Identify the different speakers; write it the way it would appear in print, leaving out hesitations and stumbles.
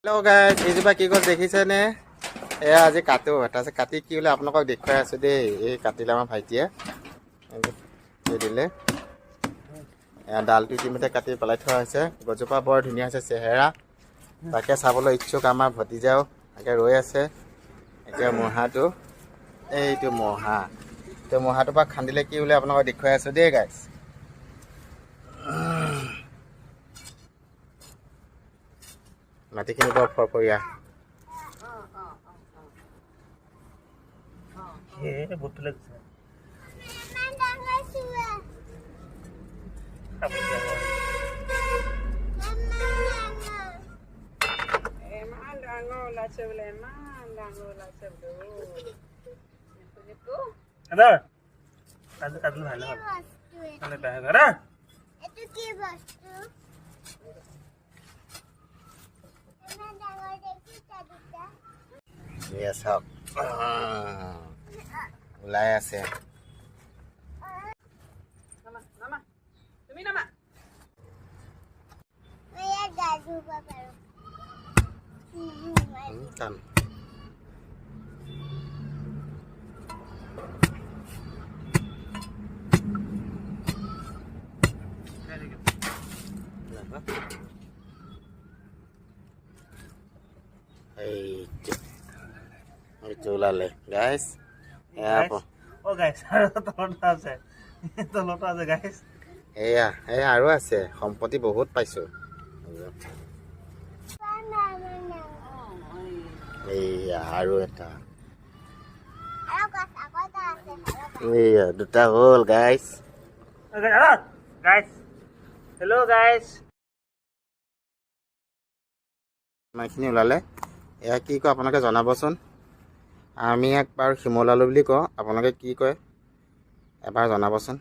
Speaker 1: Hello' guys, এইজোপা কি গছ দেখিছেনে? এয়া আজি কাটো, তাৰপিছত কাটি কি বোলে আপোনালোকক দেখুৱাই আছোঁ দেই। এই কাটিলে আমাৰ ভাইটিয়ে দি দিলে। এয়া ডালটো ইতিমধ্যে কাটি পেলাই থোৱা হৈছে। গছজোপা বৰ ধুনীয়া হৈছে চেহেৰা, তাকে চাবলৈ ইচ্ছুক আমাৰ ভতিজাও তাকে ৰৈ আছে। এতিয়া মহাটো, এইটো মহা, তো মহাটোৰ পৰা খান্দিলে কি বোলে আপোনালোকক দেখুৱাই আছোঁ দেই গাইজ। মাটিখিনি বৰ ফৰফৰীয়া। চাওক ওলাই আছে। এইটো ওলালে গাইজ। এয়া এয়া আৰু আছে, সম্পত্তি বহুত পাইছোঁ। এইয়া আৰু এটা, এইয়া দুটা হ'ল গাইজ। হেল্ল' গাইজ, ইমানখিনি ওলালে। এয়া কি কয় আপোনালোকে জনাবচোন। আমি ইয়াক বাৰু শিমলালু বুলি কওঁ, আপোনালোকে কি কয় এবাৰ জনাবচোন।